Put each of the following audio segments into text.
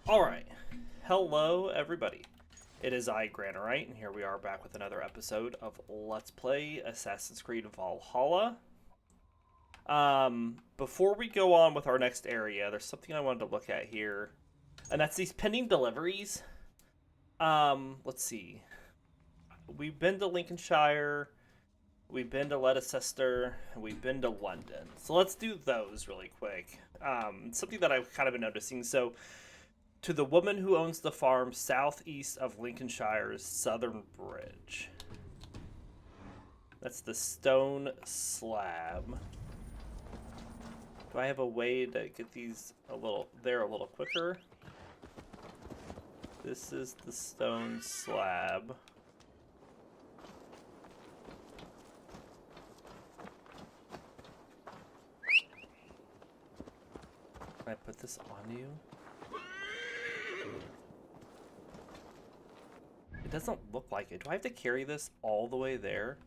Alright, hello everybody. It is I, Granarite, and here we are back with another episode of Let's Play Assassin's Creed Valhalla. Before we go on with our next area, there's something I wanted to look at here. And that's these pending deliveries. Let's see. We've been to Lincolnshire, we've been to Leicester, and we've been to London. So let's do those really quick. Something that I've kind of been noticing. So, to the woman who owns the farm southeast of Lincolnshire's Southern Bridge. That's the stone slab. Do I have a way to get these a little quicker? This is the stone slab. Can I put this on you? It doesn't look like it. Do I have to carry this all the way there?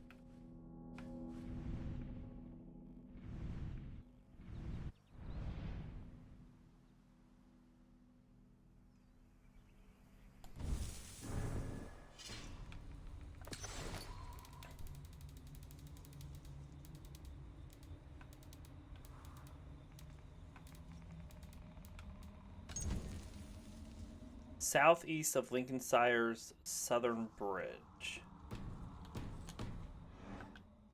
Southeast of Lincolnshire's Southern Bridge.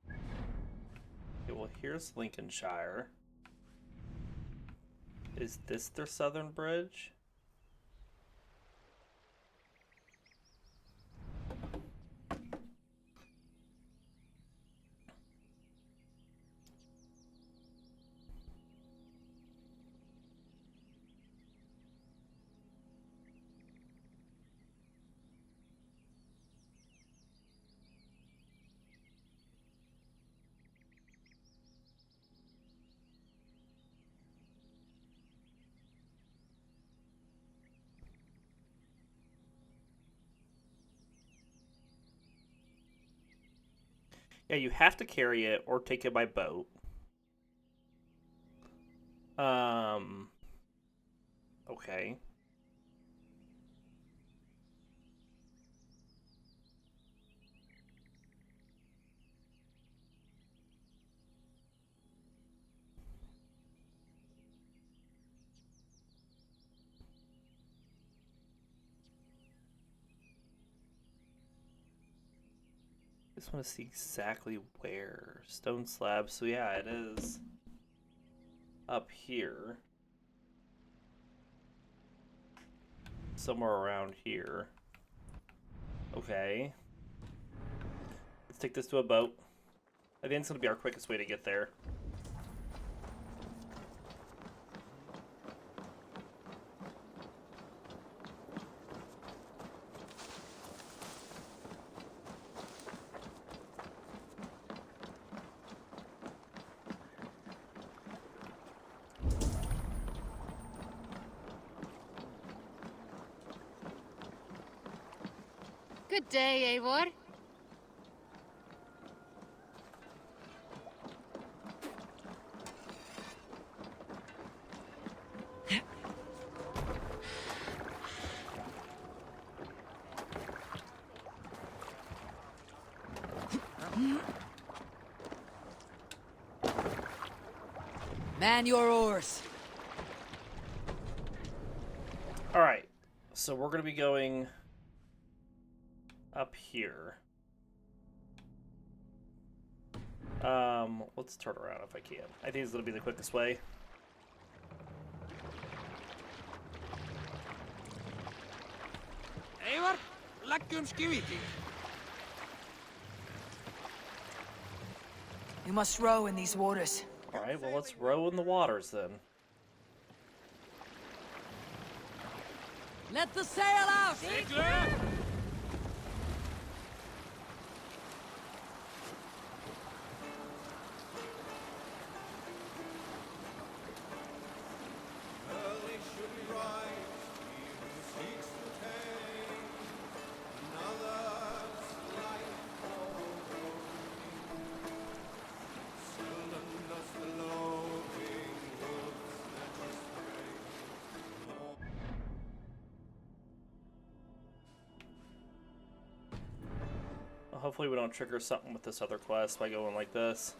Okay, well, here's Lincolnshire. Is this their Southern Bridge? Yeah, you have to carry it or take it by boat. Okay. Just want to see exactly where. Stone slab. So yeah, it is up here. Somewhere around here. Okay. Let's take this to a boat. I think it's going to be our quickest way to get there. Good day, Eivor. Man your oars. All right. So we're going to be going up here. Let's turn around if I can. I think it's gonna be the quickest way. Eivor, leggjum skívíking. You must row in these waters. All right, well, let's row in the waters then. Let the sail out! Siglu! Hopefully we don't trigger something with this other quest by going like this.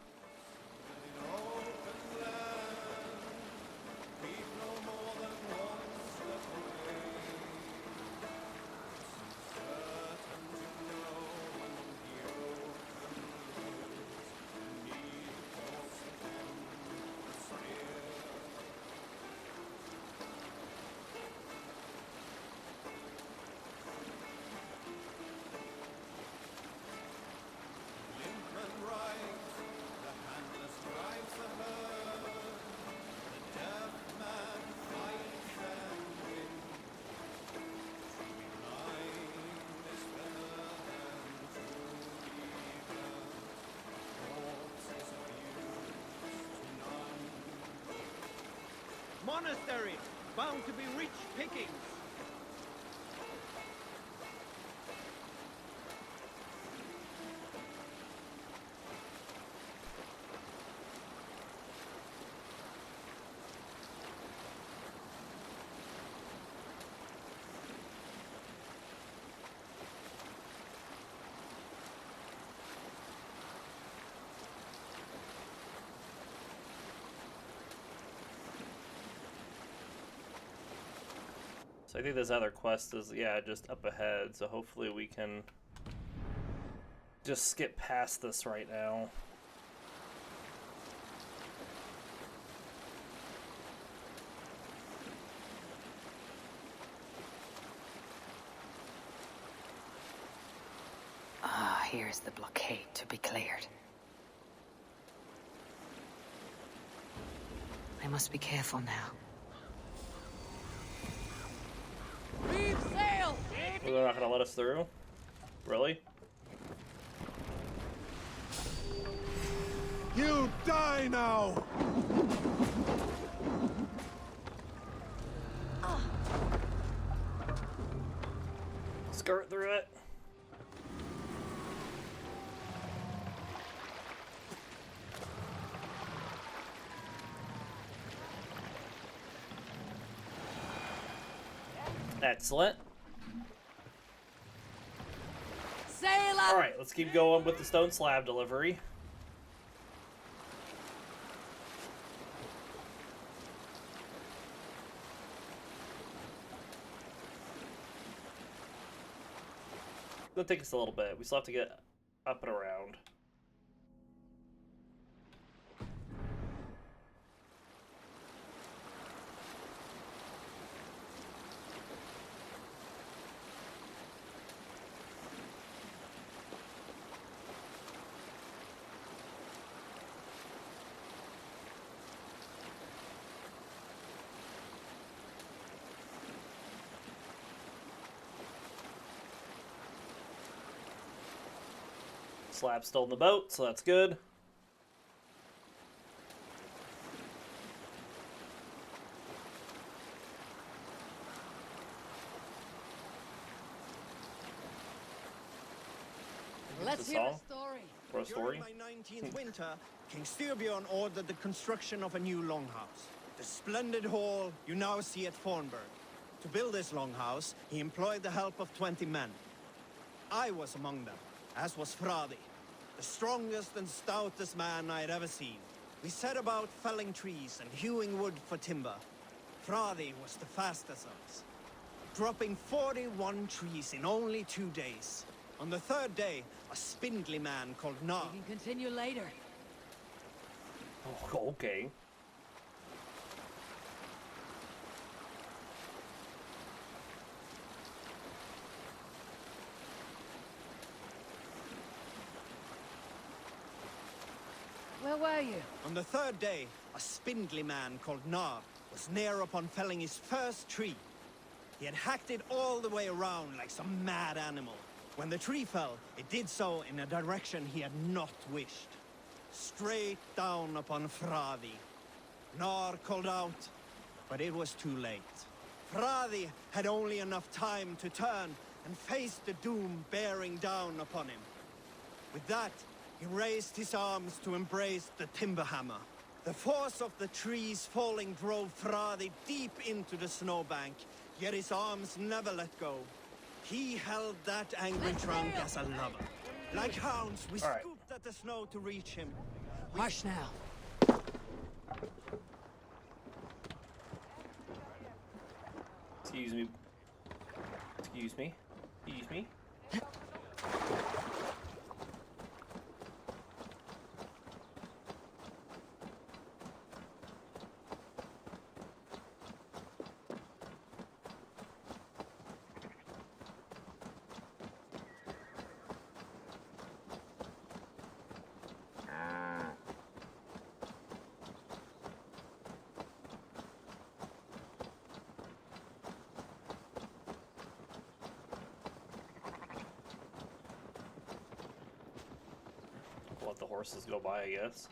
Monastery, bound to be rich pickings. So I think this other quest is, yeah, just up ahead, so hopefully we can just skip past this right now. Ah, here's the blockade to be cleared. I must be careful now. Reef sail! They're not gonna let us through? Really? You die now! Skirt through it. Excellent. Sail out! Alright, let's keep going with the stone slab delivery. It'll take us a little bit. We still have to get up and around. Slab's still in the boat, so that's good. Let's The hear song? the story. For a story? During my 19th winter, King Styrbjorn ordered the construction of a new longhouse. The splendid hall you now see at Fornburg. To build this longhouse, he employed the help of 20 men. I was among them, as was Fradi, the strongest and stoutest man I had ever seen. We set about felling trees and hewing wood for timber. Fradi was the fastest of us, dropping 41 trees in only 2 days. On the third day, a spindly man called Nar. We can continue later. Oh, okay. Where were you? On the third day, a spindly man called Nar was near upon felling his first tree. He had hacked it all the way around like some mad animal. When the tree fell, it did so in a direction he had not wished. Straight down upon Fradi. Nar called out, but it was too late. Fradi had only enough time to turn and face the doom bearing down upon him. With that, he raised his arms to embrace the timber hammer. The force of the trees falling drove Fradi deep into the snowbank, yet his arms never let go. He held that angry trunk as a lover. Like hounds, we All right. scooped at the snow to reach him. Hush now. Excuse me. Excuse me. Excuse me. Let the horses go by, I guess.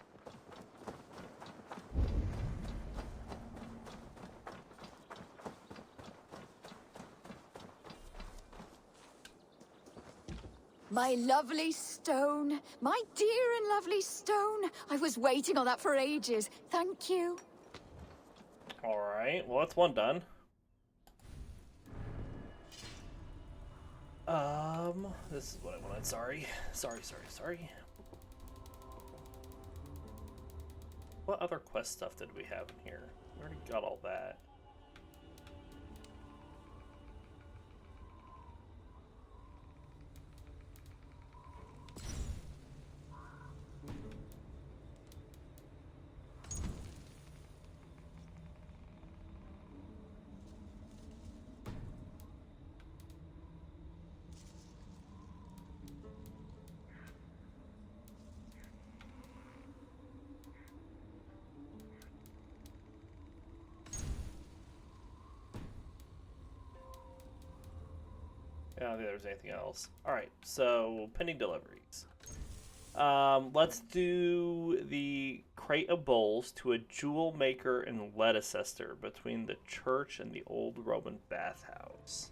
My lovely stone. My dear and lovely stone. I was waiting on that for ages. Thank you. Alright, well, that's one done. This is what I wanted. Sorry. Sorry. What other quest stuff did we have in here? We already got all that. I don't think there's anything else. Alright, so pending deliveries. Let's do the crate of bowls to a jewel maker in Leicester between the church and the old Roman bathhouse.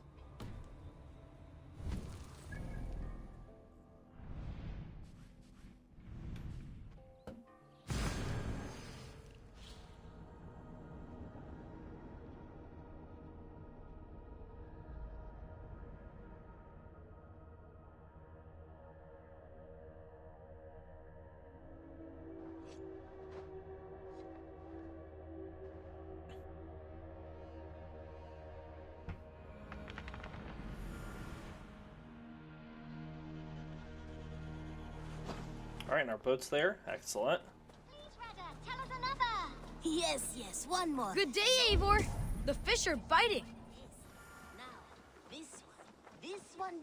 Alright, and our boat's there. Excellent. Tell us another. Yes, one more. Good day, Eivor. The fish are biting. Now, this one.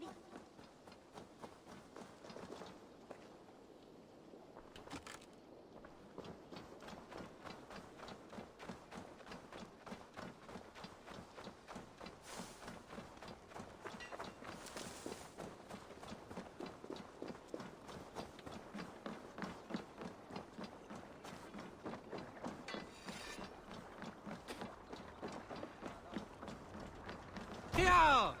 Yeah!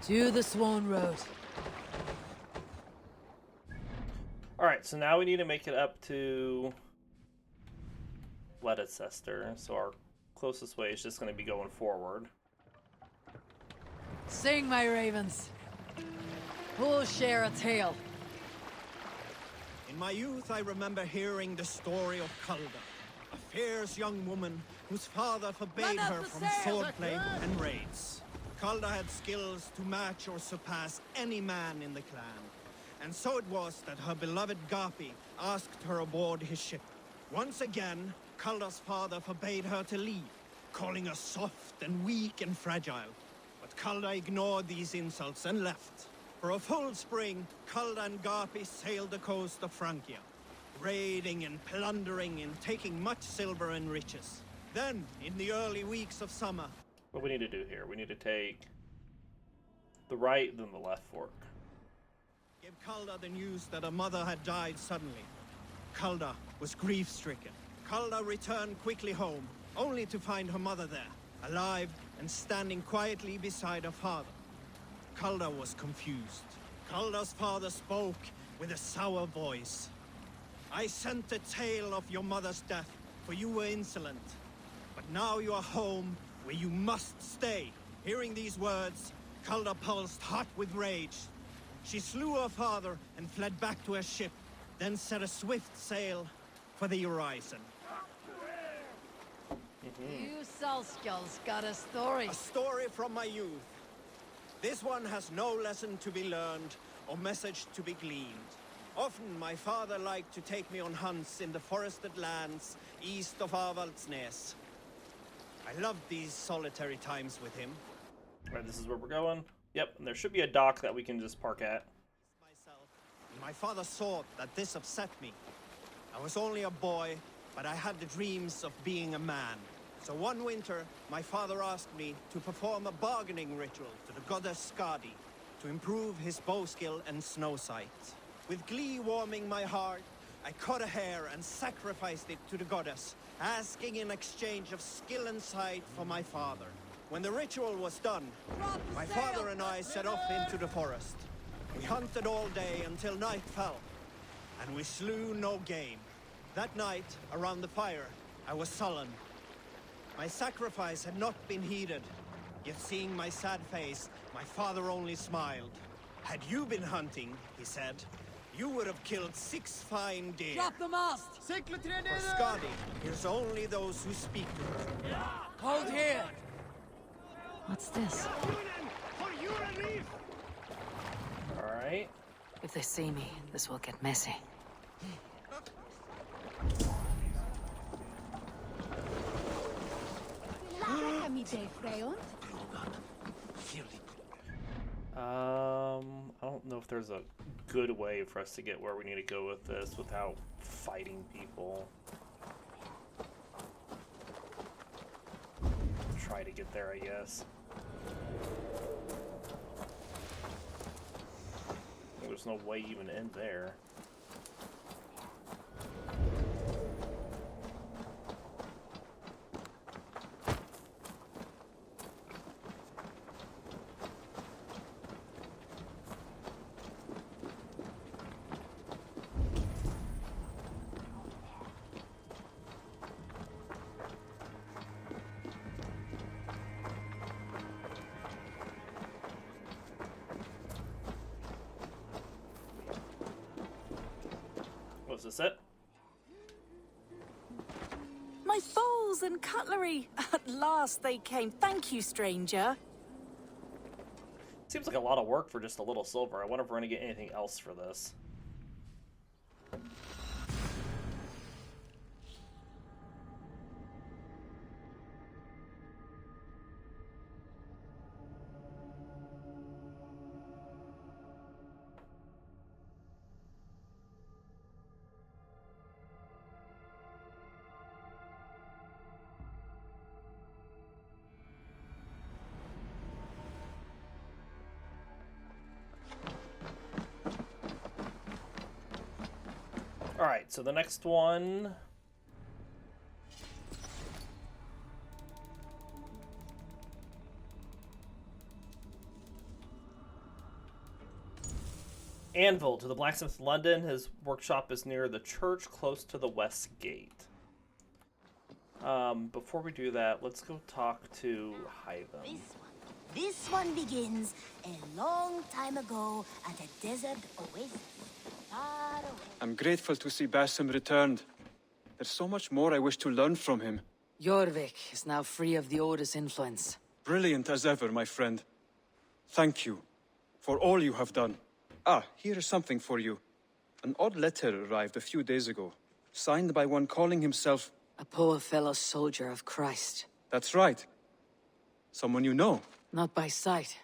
To the Swan Road. Alright, so now we need to make it up to Leicester. So our closest way is just going to be going forward. Sing, my ravens. Who'll share a tale? In my youth, I remember hearing the story of Calda, a fierce young woman whose father forbade Run up her the from sails! swordplay and raids. Calda had skills to match or surpass any man in the clan, and so it was that her beloved Gapi asked her aboard his ship. Once again, Calda's father forbade her to leave, calling her soft and weak and fragile. But Calda ignored these insults and left. For a full spring, Calda and Gapi sailed the coast of Francia, raiding and plundering and taking much silver and riches. Then, in the early weeks of summer... What we need to do here, we need to take the right, then the left fork. Gave Calda the news that her mother had died suddenly. Calda was grief-stricken. Calda returned quickly home, only to find her mother there, alive and standing quietly beside her father. Calda was confused. Calda's father spoke with a sour voice. I sent the tale of your mother's death, for you were insolent. But Now you are home, where you must stay. Hearing these words, Kalda pulsed hot with rage. She slew her father and fled back to her ship, then set a swift sail for the horizon. You Salskulls got a story. A story from my youth. This one has no lesson to be learned or message to be gleaned. Often my father liked to take me on hunts in the forested lands east of Avaldsnes. I loved these solitary times with him. Alright, this is where we're going. Yep, and there should be a dock that we can just park at. Myself, and my father saw that this upset me. I was only a boy, but I had the dreams of being a man. So one winter, my father asked me to perform a bargaining ritual to the goddess Skadi to improve his bow skill and snow sight. With glee warming my heart, I cut a hair and sacrificed it to the goddess, asking in exchange of skill and sight for my father. When the ritual was done, my father and I set off into the forest. We hunted all day until night fell, and we slew no game. That night, around the fire, I was sullen. My sacrifice had not been heeded, yet seeing my sad face, my father only smiled. Had you been hunting, he said, you would have killed 6 fine deer. Drop the mast! For Skadi hears only those who speak to her. Hold here! What's this? Alright. If they see me, this will get messy. I don't know if there's a good way for us to get where we need to go with this without fighting people. Try to get there, I guess. There's no way even in there. Was this it? My bowls and cutlery! At last they came. Thank you, stranger. Seems like a lot of work for just a little silver. I wonder if we're gonna get anything else for this. Alright, so the next one... Anvil to the blacksmith in London. His workshop is near the church, close to the west gate. Before we do that, let's go talk to Hytham. This one begins a long time ago at a desert oasis. Far away. I'm grateful to see Basim returned. There's so much more I wish to learn from him. Jorvik is now free of the Order's influence. Brilliant as ever, my friend. Thank you for all you have done. Ah, here is something for you. An odd letter arrived a few days ago, signed by one calling himself... A poor fellow soldier of Christ. That's right. Someone you know. Not by sight,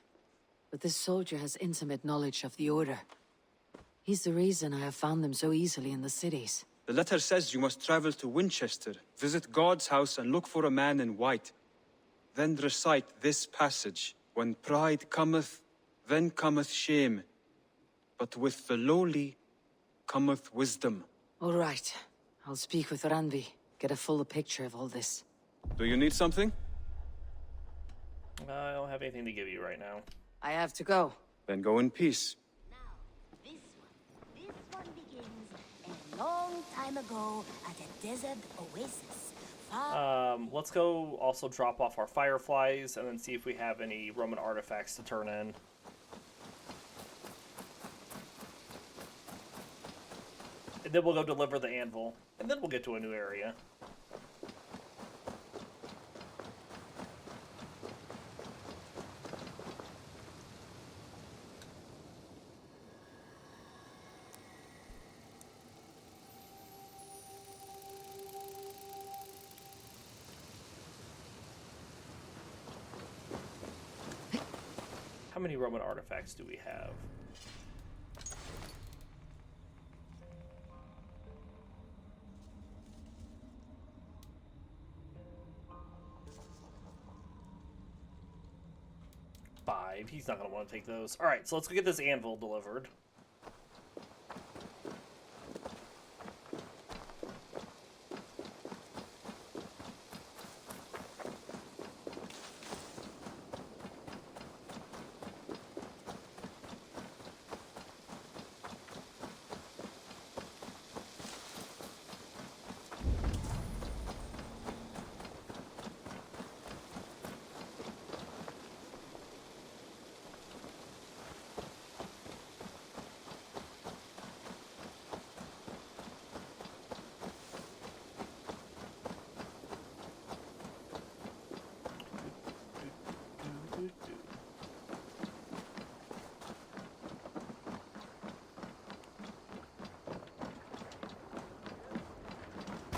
but this soldier has intimate knowledge of the Order. He's the reason I have found them so easily in the cities. The letter says you must travel to Winchester, visit God's house and look for a man in white. Then recite this passage. When pride cometh, then cometh shame. But with the lowly cometh wisdom. All right. I'll speak with Randvi, get a fuller picture of all this. Do you need something? I don't have anything to give you right now. I have to go. Then go in peace. This one begins a long time ago at a desert oasis Let's go also drop off our fireflies and then see if we have any Roman artifacts to turn in. And then we'll go deliver the anvil. And then we'll get to a new area. How many Roman artifacts do we have? Five. He's not going to want to take those. All right, so let's go get this anvil delivered.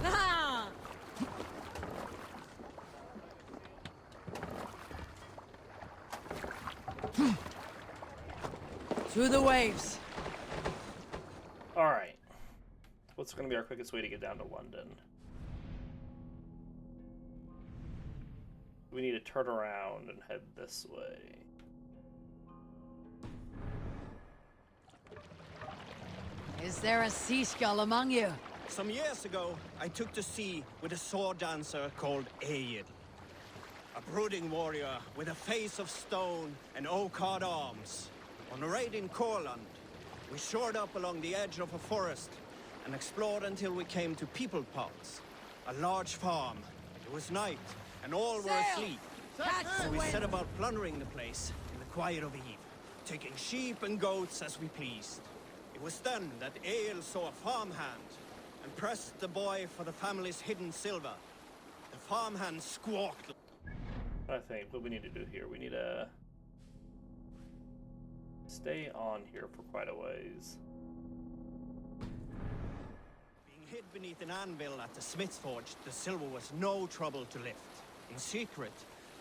Ah! Through the waves. All right. What's going to be our quickest way to get down to London? We need to turn around and head this way. Is there a sea skull among you? Some years ago, I took to sea with a sword dancer called Egil. A brooding warrior with a face of stone and oak-hard arms. On a raid in Courland, we shored up along the edge of a forest and explored until we came to People Pots, a large farm. It was night, and all were asleep. Catch So the we wind. set about plundering the place in the quiet of eve, taking sheep and goats as we pleased. It was then that Egil saw a farmhand and pressed the boy for the family's hidden silver. The farmhand squawked. I think what we need to do here, we need to stay on here for quite a ways. Being hid beneath an anvil at the smith's forge, the silver was no trouble to lift. In secret,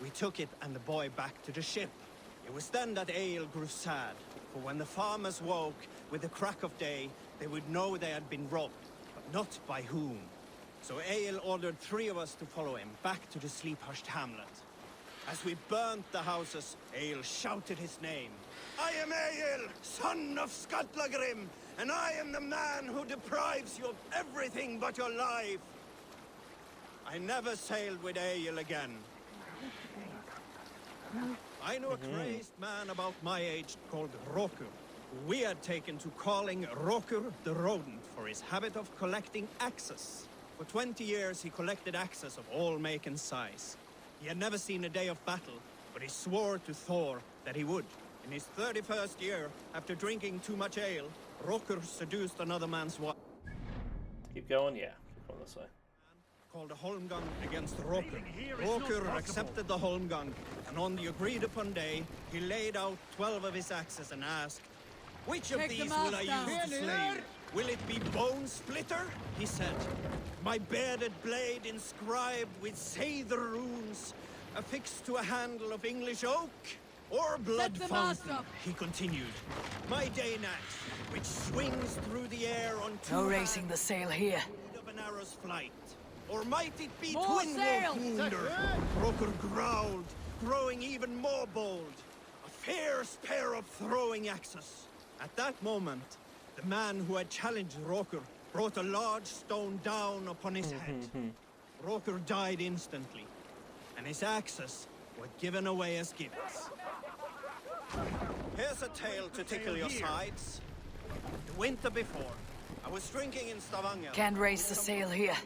we took it and the boy back to the ship. It was then that Egil grew sad, for when the farmers woke with the crack of day, they would know they had been robbed, but not by whom. So Egil ordered 3 of us to follow him back to the sleep-hushed hamlet. As we burnt the houses, Egil shouted his name. I am Egil, son of Skatlagrim, and I am the man who deprives you of everything but your life. I never sailed with Egil again. I knew a crazed man about my age called Rokur, who we had taken to calling Rokur the Rodent for his habit of collecting axes. For 20 years he collected axes of all make and size. He had never seen a day of battle, but he swore to Thor that he would. In his 31st year, after drinking too much ale, Rokur seduced another man's wife. Keep going? Yeah, keep going this way. Called a Holmgang against Rokur. Rokur accepted the Holmgang, and on the agreed-upon day, he laid out 12 of his axes and asked, which of Take these them will I off, use to slay you? Will it be Bone Splitter? He said. My bearded blade inscribed with Seither runes, affixed to a handle of English oak? Or blood the mast fountain, up. he continued. My Dane axe, which swings through the air on 2 No hands raising the sail here. of an arrow's flight. Or might it be More Twin sail! Wolf Wunder? Rokur growled, growing even more bold. A fierce pair of throwing axes. At that moment, the man who had challenged Rokur brought a large stone down upon his head. Rokur died instantly, and his axes were given away as gifts. Here's a tale to tickle your sides. The winter before, I was drinking in Stavanger. Can't raise the sail here.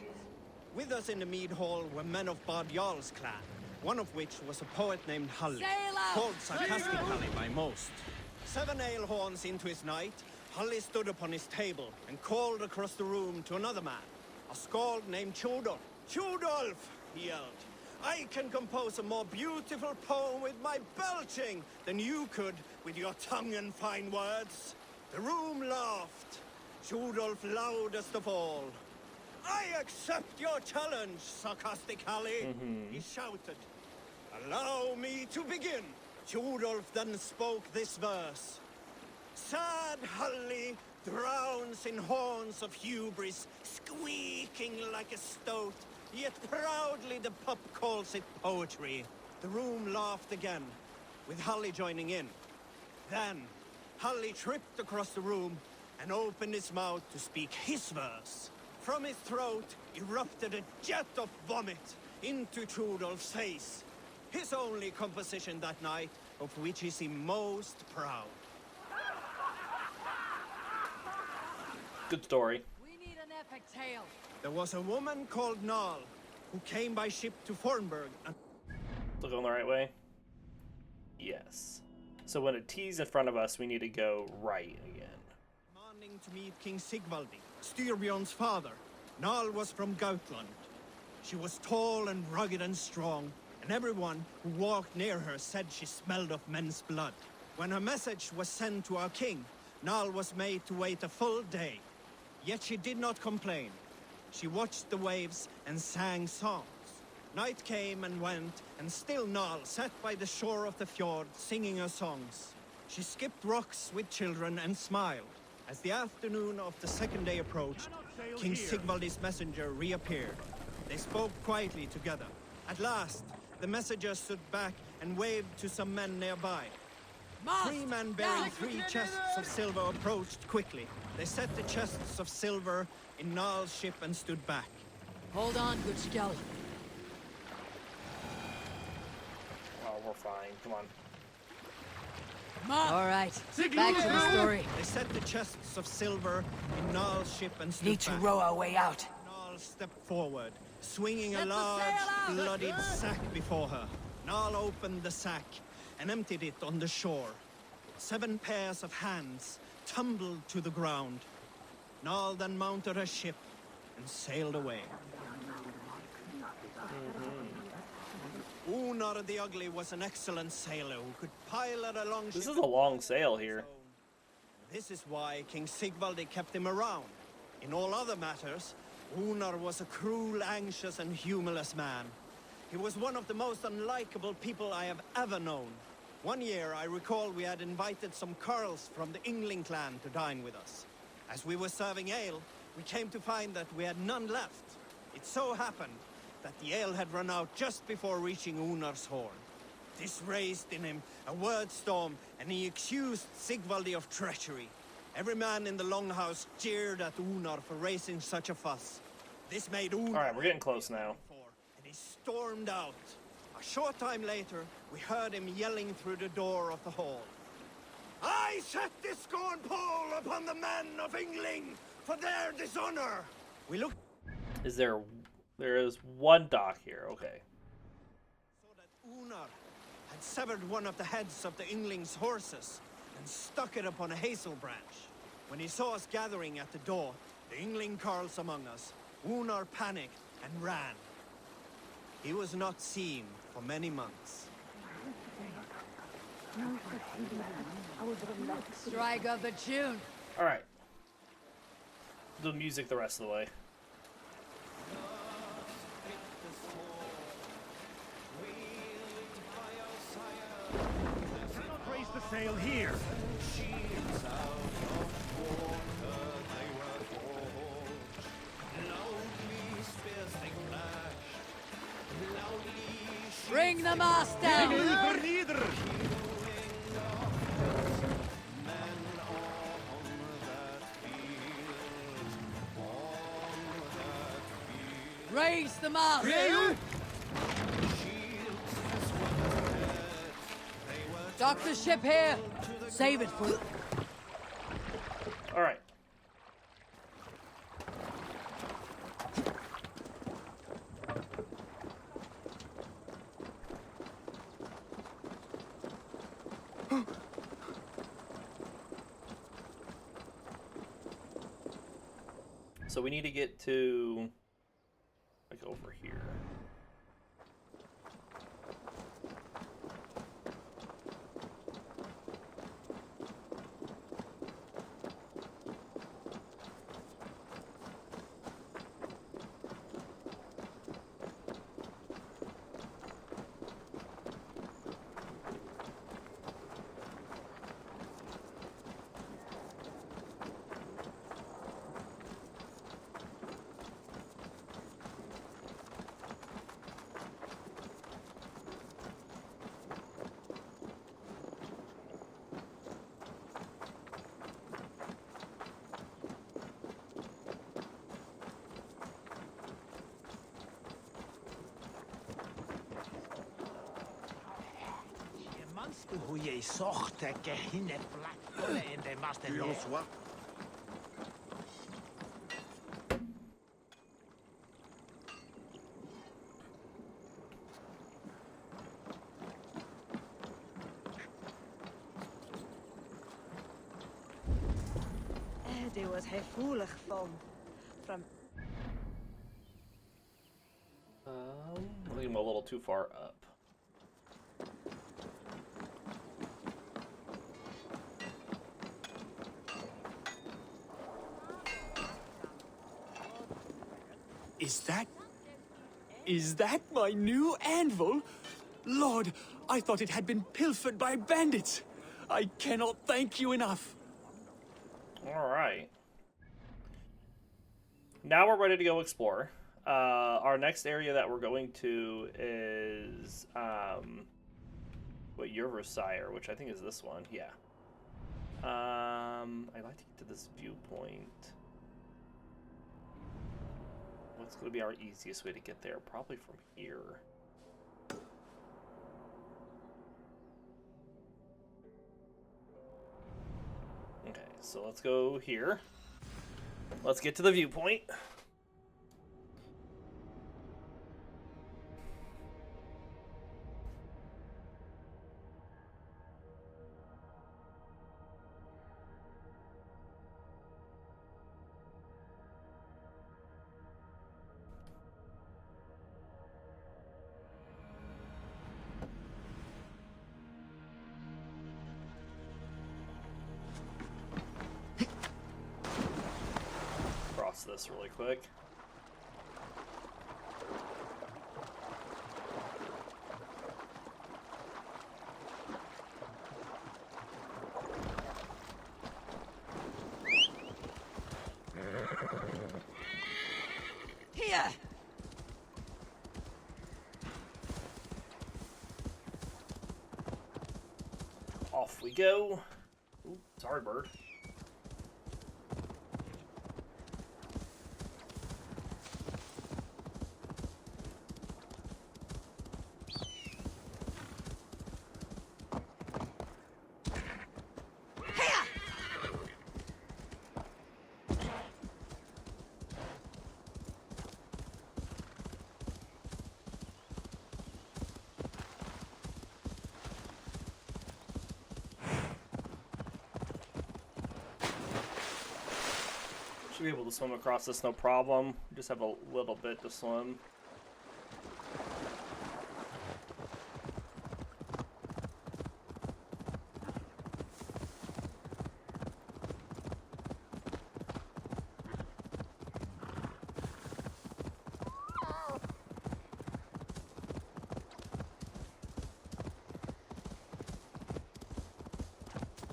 With us in the mead hall were men of Bard Jarl's clan, one of which was a poet named Halli, Sail out! called sarcastically by most. 7 ale horns into his night, Halli stood upon his table and called across the room to another man, a skald named Tjodolf. Tjodolf, he yelled, I can compose a more beautiful poem with my belching than you could with your tongue and fine words. The room laughed. Tjodolf loudest of all. I accept your challenge, sarcastic Halli, he shouted. Allow me to begin. Tjodolf then spoke this verse. Sad Halli drowns in horns of hubris, squeaking like a stoat, yet proudly the pup calls it poetry. The room laughed again, with Halli joining in. Then, Halli tripped across the room and opened his mouth to speak his verse. From his throat erupted a jet of vomit into Tjodolf's face. His only composition that night, of which he seemed most proud. Good story. We need an epic tale. There was a woman called Nal, who came by ship to Fornburg and... Still going the right way? Yes. So when a T's in front of us, we need to go right again. demanding to meet King Sigvaldi, Styrbjorn's father. Nal was from Gautland. She was tall and rugged and strong, and everyone who walked near her said she smelled of men's blood. When her message was sent to our king, Nal was made to wait a full day. Yet she did not complain. She watched the waves and sang songs. Night came and went, and still Nal sat by the shore of the fjord singing her songs. She skipped rocks with children and smiled. As the afternoon of the second day approached, King Sigvaldi's messenger reappeared. They spoke quietly together. At last, the messenger stood back and waved to some men nearby. Mast! 3 men bearing 3 chests of silver approached quickly. They set the chests of silver in Nal's ship and stood back. Hold on, good skell. Oh, we're fine. Come on. All right, back to the story. They set the chests of silver in Nal's ship and stood Need to back. row our way out. Nal stepped forward, swinging a Let the large, sail out! bloodied sack before her. Nal opened the sack and emptied it on the shore. 7 pairs of hands tumbled to the ground. Nal then mounted her ship and sailed away. Unar the Ugly was an excellent sailor who could pilot a long This ship. is a long sail here. This is why King Sigvaldi kept him around. In all other matters, Unar was a cruel, anxious, and humorless man. He was one of the most unlikable people I have ever known. One year, I recall we had invited some Carls from the Yngling clan to dine with us. As we were serving ale, we came to find that we had none left. It so happened that the ale had run out just before reaching Unar's horn. This raised in him a word storm, and he accused Sigvaldi of treachery. Every man in the longhouse jeered at Unar for raising such a fuss. This made Unar... All right, we're getting close now. And he stormed out. A short time later, we heard him yelling through the door of the hall. I set this scorn pole upon the men of Yngling for their dishonor! We looked... Is there... There is one dock here. Okay. saw that Unar had severed one of the heads of the Yngling's horses and stuck it upon a hazel branch. When he saw us gathering at the door, the Yngling carls among us, Unar panicked and ran. He was not seen for many months. Strike of the tune. All right. The music the rest of the way. Raise the sail here. Bring the mast down. Nieder. Raise the mast. Dock the ship here. Save it for... All right. so we need to get to like over here. Eddie was gevoelig from I think I'm a little too far up. Is that my new anvil? Lord, I thought it had been pilfered by bandits. I cannot thank you enough. All right. Now we're ready to go explore. Our next area that we're going to is your Versailles, which I think is this one. Yeah. I'd like to get to this viewpoint. What's going to be our easiest way to get there? Probably from here. Okay, so let's go here. Let's get to the viewpoint. This really quick. here. Off we go. Ooh, sorry, bird. Should be able to swim across this no problem. Just have a little bit to swim.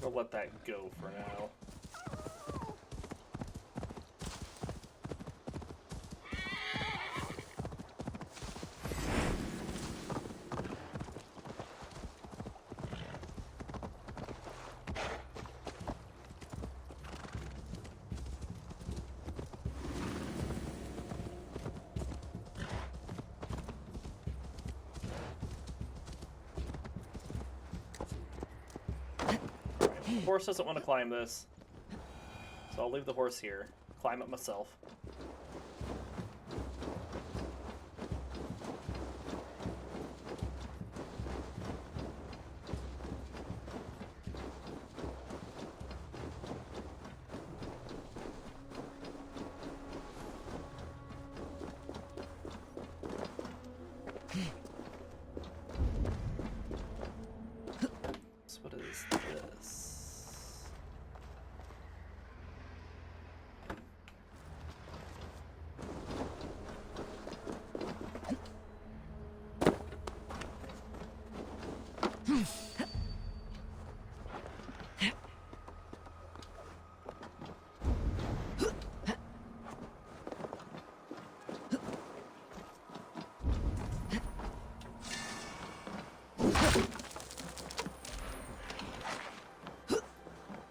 I'll let that go for now. The horse doesn't want to climb this, so I'll leave the horse here. Climb it myself.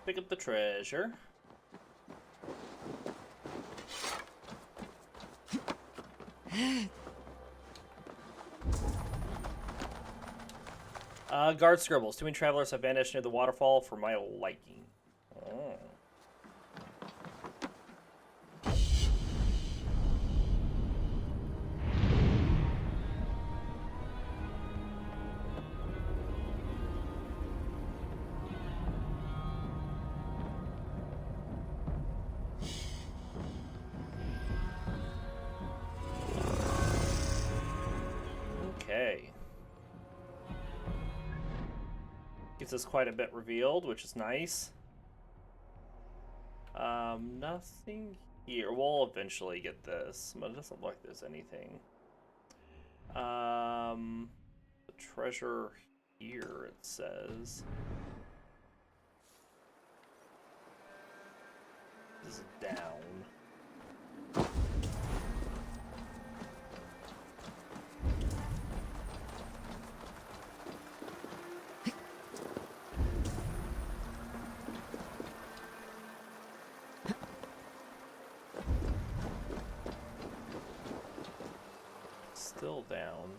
Pick up the treasure. Guard scribbles. Too many travelers have vanished near the waterfall for my liking. Oh. Okay. Gets us quite a bit revealed, which is nice. Nothing here. We'll eventually get this, but it doesn't look like there's anything. The treasure here, it says. This is down. Still down.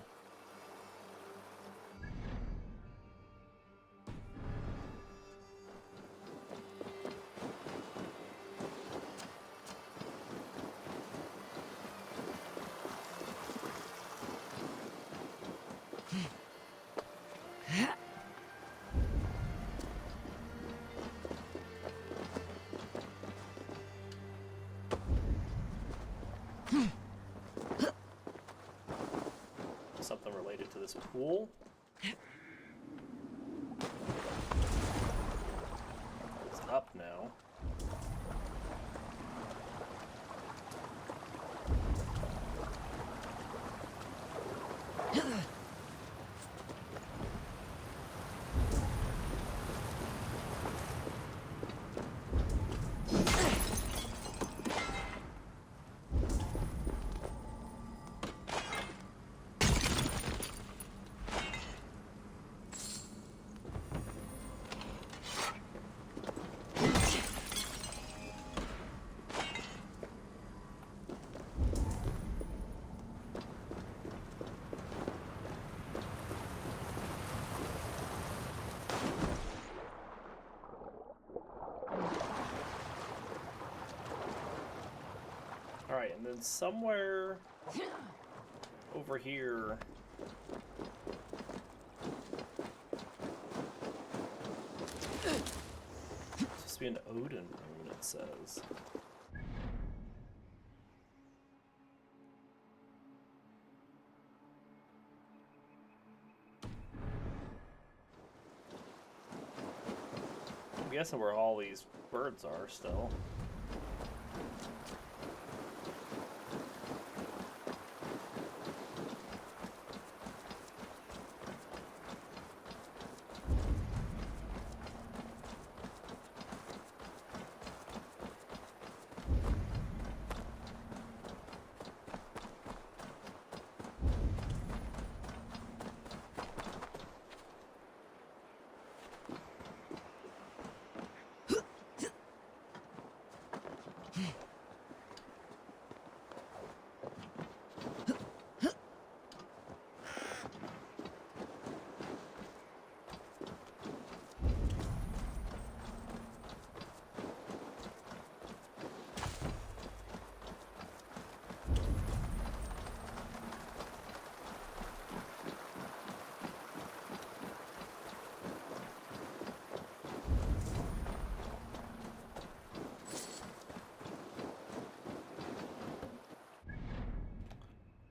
Something related to this pool. It's up now. Alright, and then somewhere over here. It's supposed to be an Odin rune, it says. I'm guessing where all these birds are still.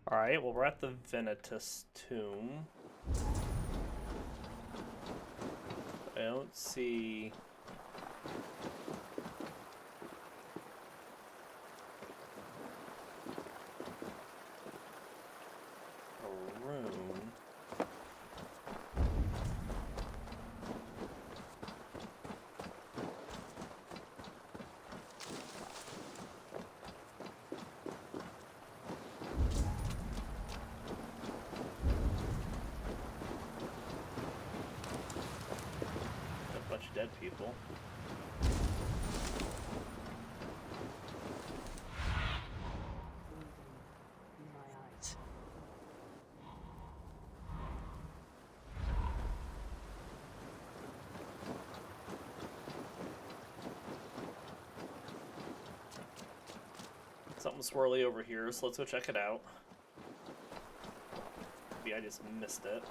Alright, well, we're at the Venutius tomb. I don't see... a rune. Dead people. Something swirly over here, so let's go check it out. Maybe I just missed it.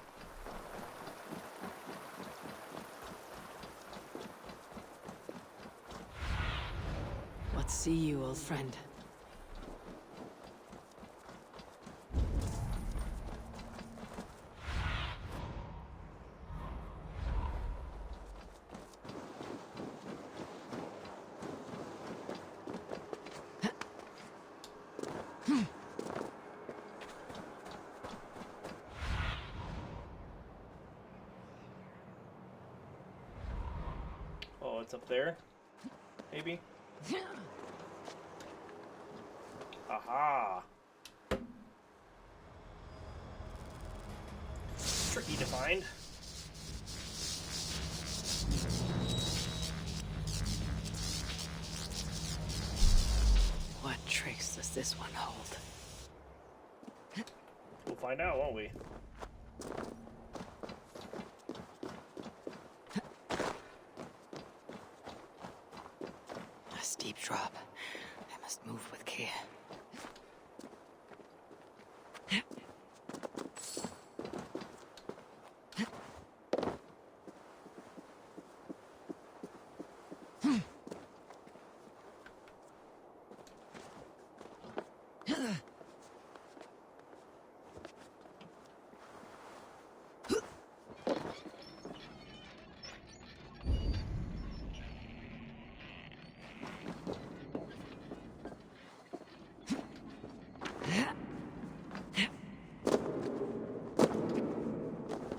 What see you, old friend? Oh, it's up there? Maybe? Aha! Tricky to find. What tricks does this one hold? We'll find out, won't we? A steep drop. I must move with care.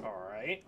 Alright.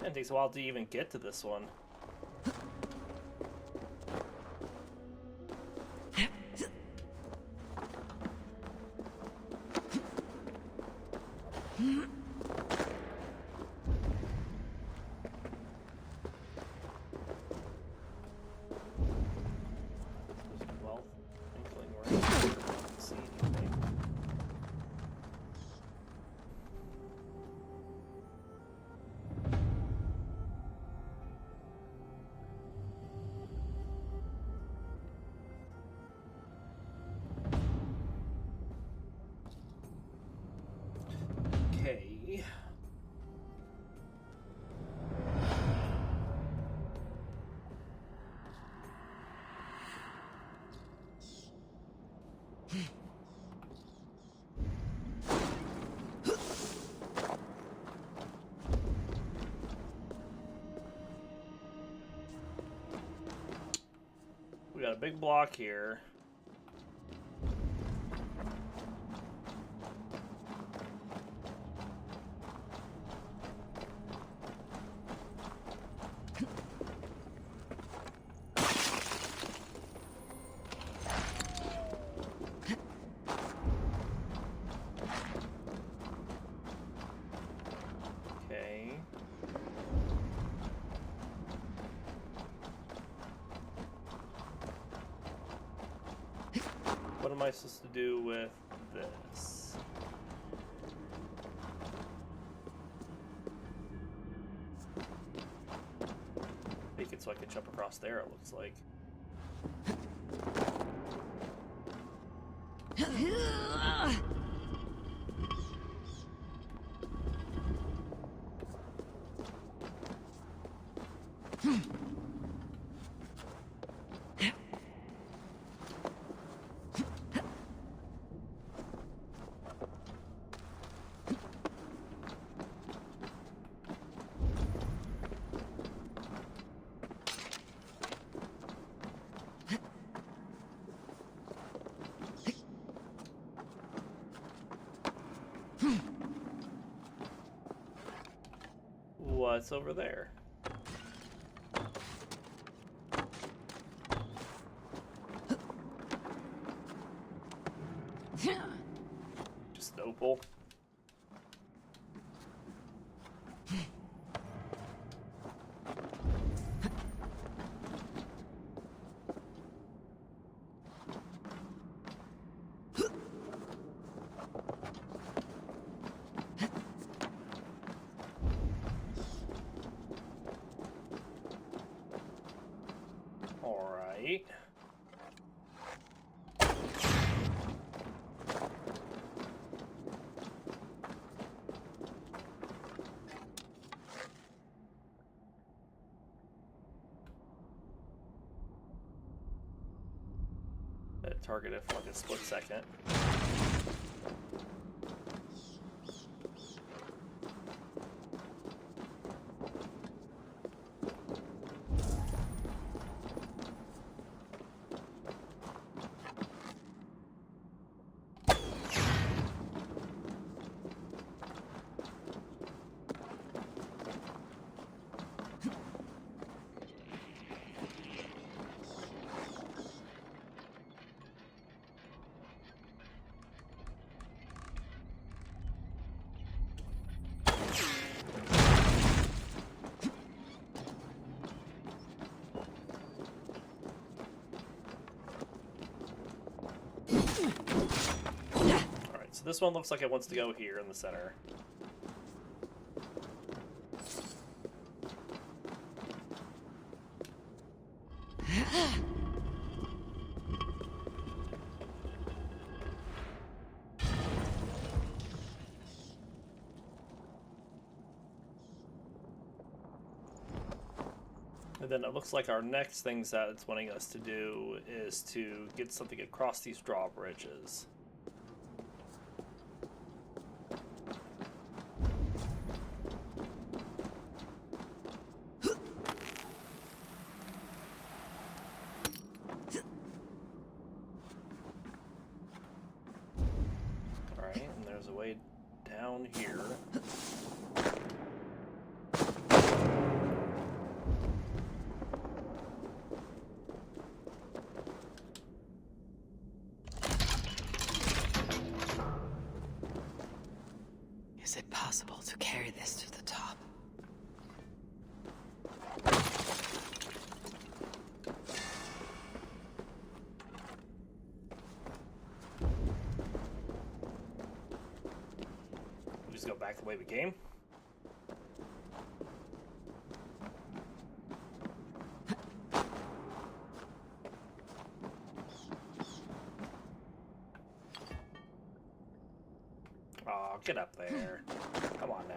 It takes a while to even get to this one. Wealth, inkling, right? See anything. Okay. We got a big block here. Okay. What am I supposed to do with this? Make it so I can jump across there, it looks like. What's over there? Poople. Alright. Target it for like a split second. So this one looks like it wants to go here in the center. And then it looks like our next things that it's wanting us to do is to get something across these drawbridges. Alright, and there's a way down here. Is it possible to carry this to the top? We just go back the way we came. Aw, get up there. Come on now.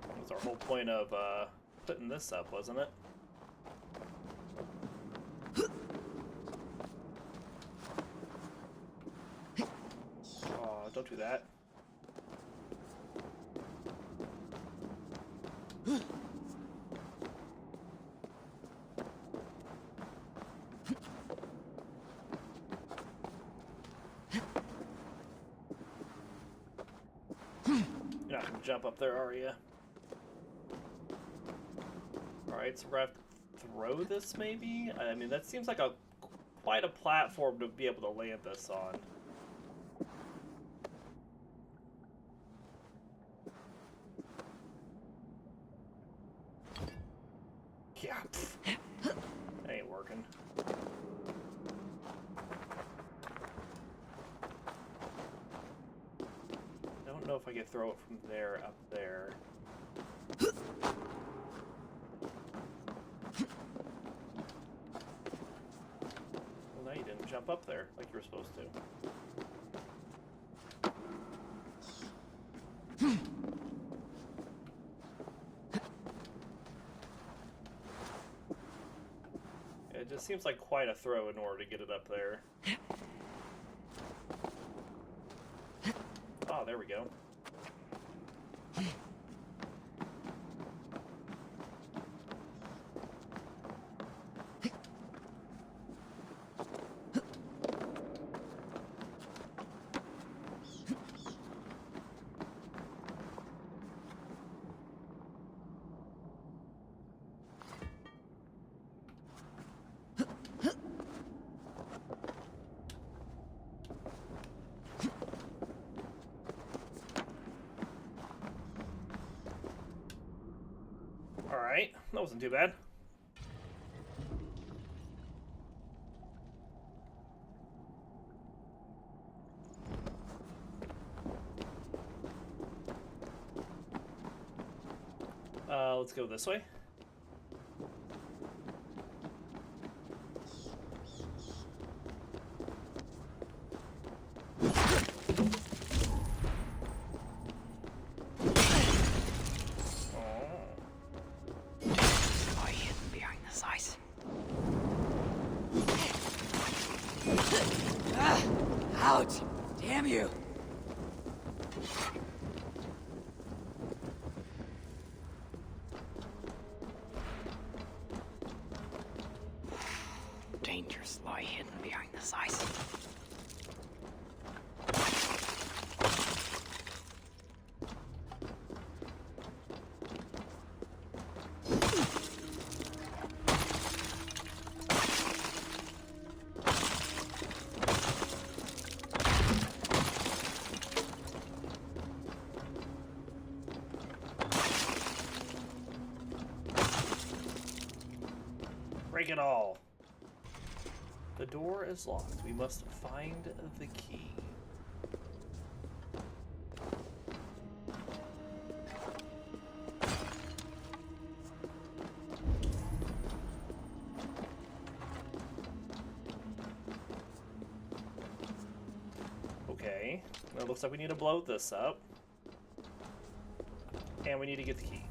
That was our whole point of putting this up, wasn't it? Oh, don't do that. You're not gonna jump up there, are you? Alright, so we're gonna have to throw this, maybe? I mean, that seems like quite a platform to be able to land this on. Yeah, that ain't working. I don't know if I can throw it from there up there. Well, now you didn't jump up there like you were supposed to. It just seems like quite a throw in order to get it up there. Oh, there we go. That wasn't too bad. Let's go this way. Ouch! Damn you! Dangers lie hidden behind this ice. Break it all. The door is locked. We must find the key. Okay. It looks like we need to blow this up. And we need to get the key.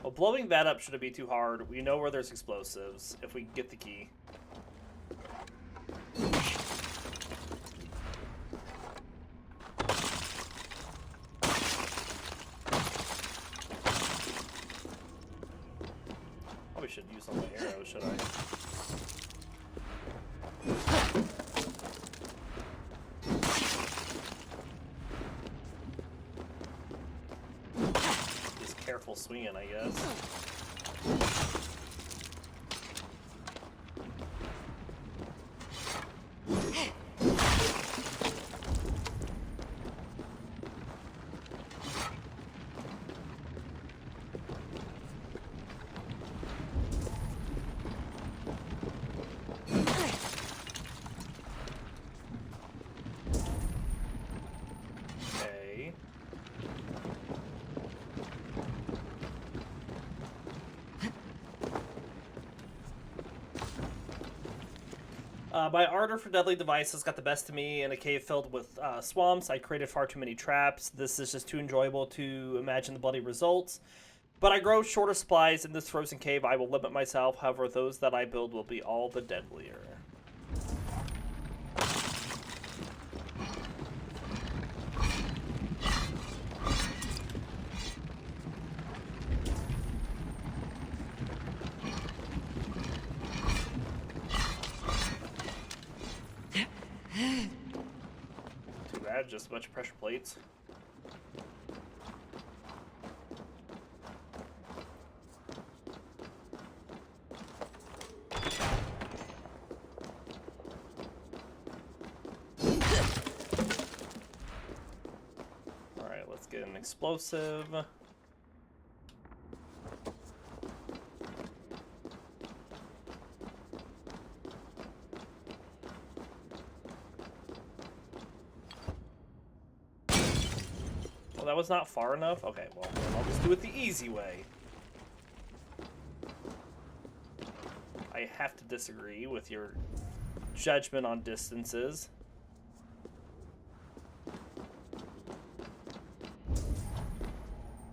Well, blowing that up shouldn't be too hard. We know where there's explosives if we get the key. Probably should use all my arrows, should I? Careful swinging, I guess. My ardor for deadly devices got the best of me in a cave filled with swamps. I created far too many traps. This is just too enjoyable to imagine the bloody results. But I grow short of supplies in this frozen cave. I will limit myself. However, those that I build will be all the deadlier. Just a bunch of pressure plates. Alright, let's get an explosive. That was not far enough? Okay, well, I'll just do it the easy way. I have to disagree with your judgment on distances.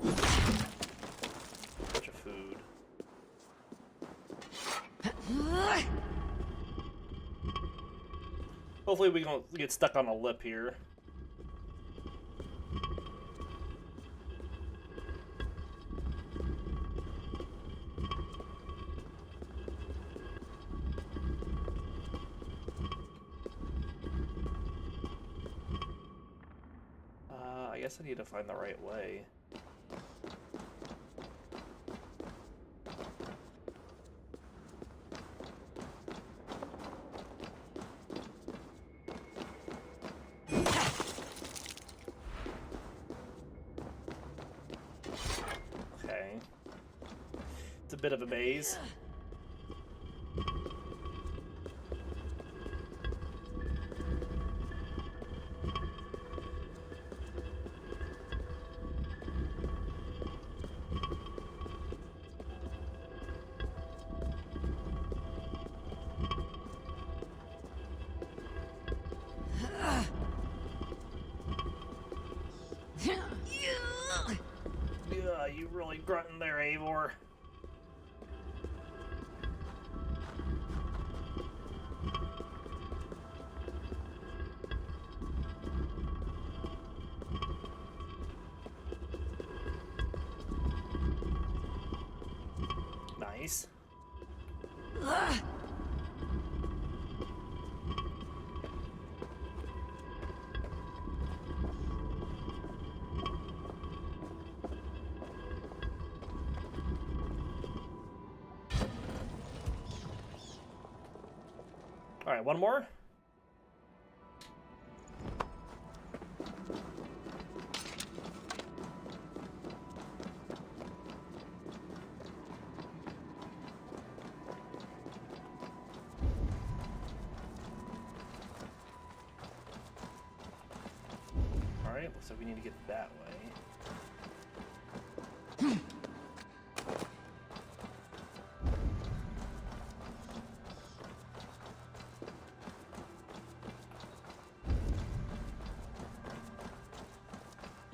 Bunch of food. Hopefully we don't get stuck on a lip here. I guess I need to find the right way. It's a bit of a maze. Yeah, you really grunting there, Eivor. Nice. All right, one more. All right, looks like we need to get that way.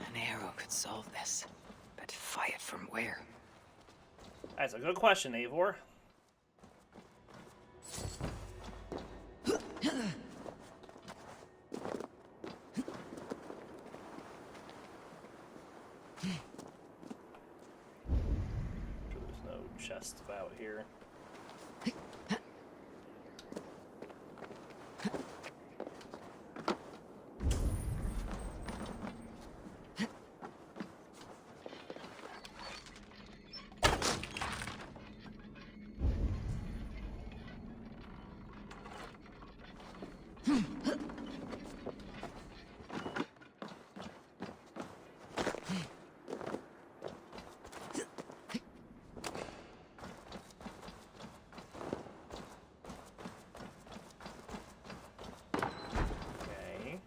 An arrow could solve this, but fire from where? That's a good question, Eivor. There's no chest about here. Okay.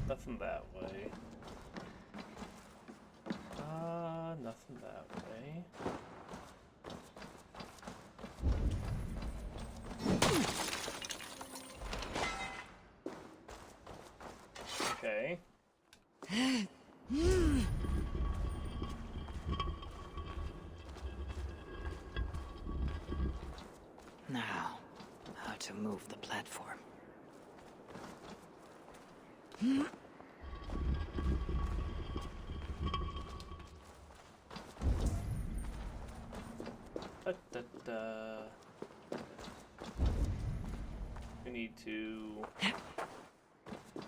Nothing that way. Nothing that way. Okay. Now, how to move the platform. We need to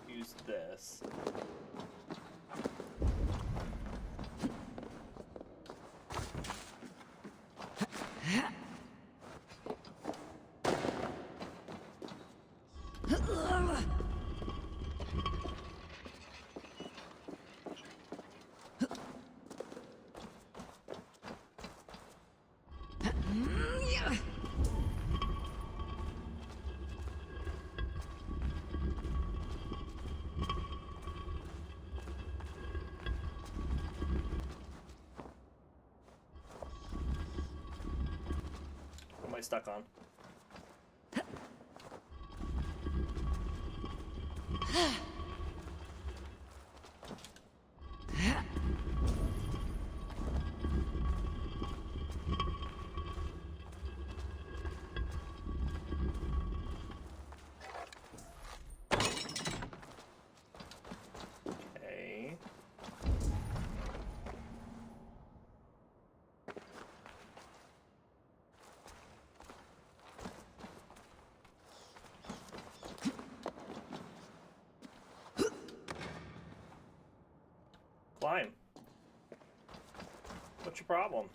use this. What am I stuck on? Okay. Climb. What's your problem?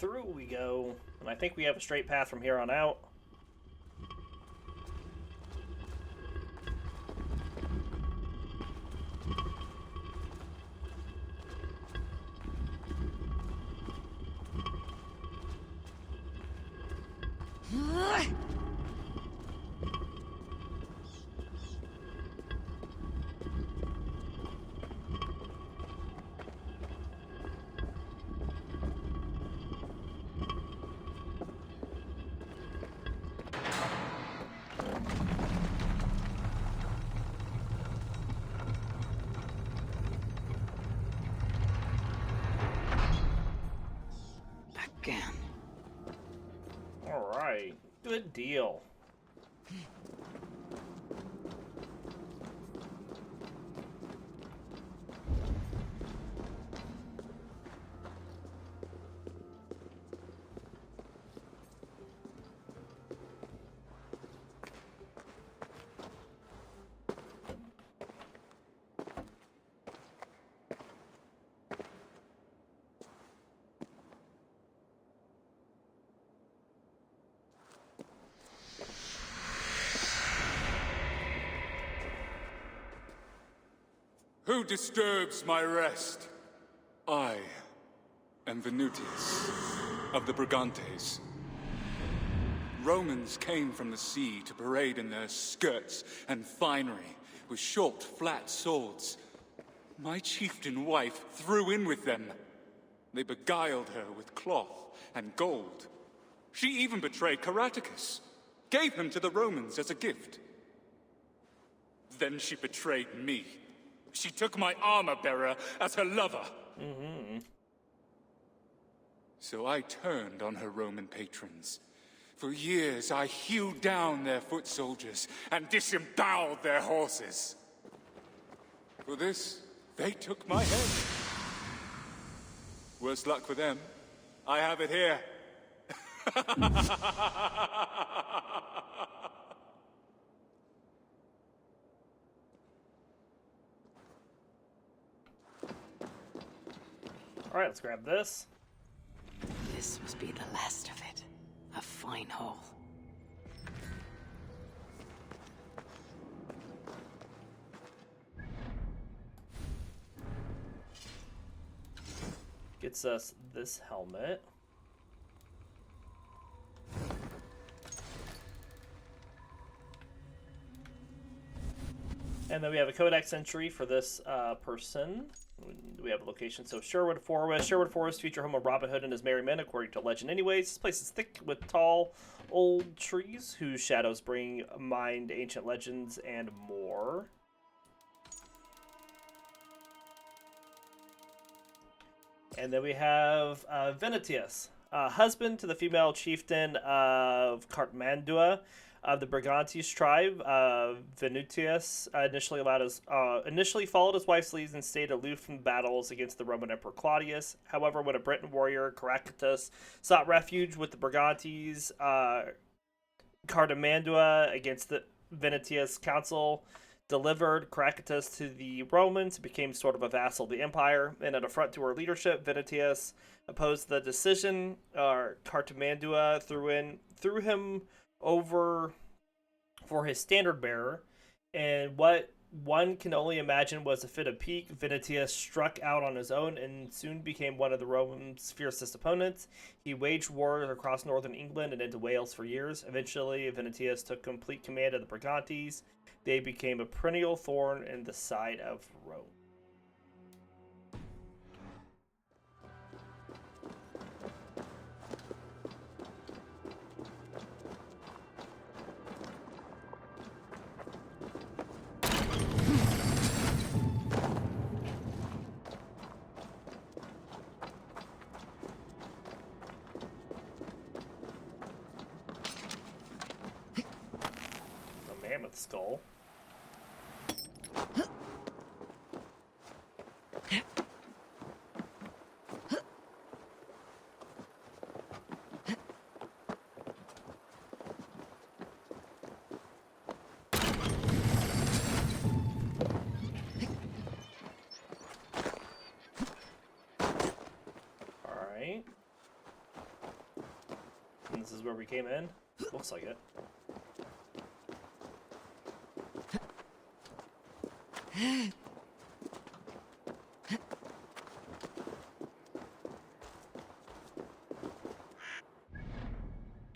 through we go. And I think we have a straight path from here on out. Again. All right, good deal. Who disturbs my rest? I am Venutius, of the Brigantes. Romans came from the sea to parade in their skirts and finery, with short, flat swords. My chieftain wife threw in with them. They beguiled her with cloth and gold. She even betrayed Caraticus, gave him to the Romans as a gift. Then she betrayed me. She took my armor-bearer as her lover. So I turned on her Roman patrons. For years I hewed down their foot soldiers and disemboweled their horses. For this, they took my head. Worse luck for them. I have it here. All right, let's grab this. This must be the last of it. A fine haul. Gets us this helmet. And then we have a codex entry for this person. We have a location. So Sherwood Forest. Sherwood Forest, future home of Robin Hood and his merry men, according to legend anyways. This place is thick with tall, old trees whose shadows bring mind ancient legends and more. And then we have Venutius, husband to the female chieftain of Cartmandua of the Brigantes tribe. Venutius initially followed his wife's leads and stayed aloof from battles against the Roman Emperor Claudius. However, when a Breton warrior, Caraticus, sought refuge with the Brigantes, Cartmandua against the Venutius council, delivered Caraticus to the Romans, became sort of a vassal of the empire. In an affront to her leadership, Venutius opposed the decision. Cartmandua threw him over for his standard bearer, and what one can only imagine was a fit of pique. Venutius struck out on his own and soon became one of the Romans' fiercest opponents. He waged wars across northern England and into Wales for years. Eventually, Venutius took complete command of the Brigantes. They became a perennial thorn in the side of Rome. A mammoth skull. Alright. This is where we came in. Looks like it.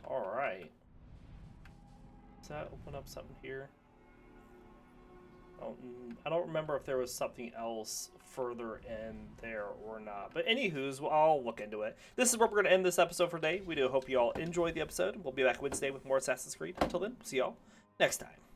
Alright. Does that open up something here? I don't remember if there was something else further in there or not. But anywho's, I'll look into it. This is where we're going to end this episode for today. We do hope you all enjoyed the episode. We'll be back Wednesday with more Assassin's Creed. Until then, see y'all next time.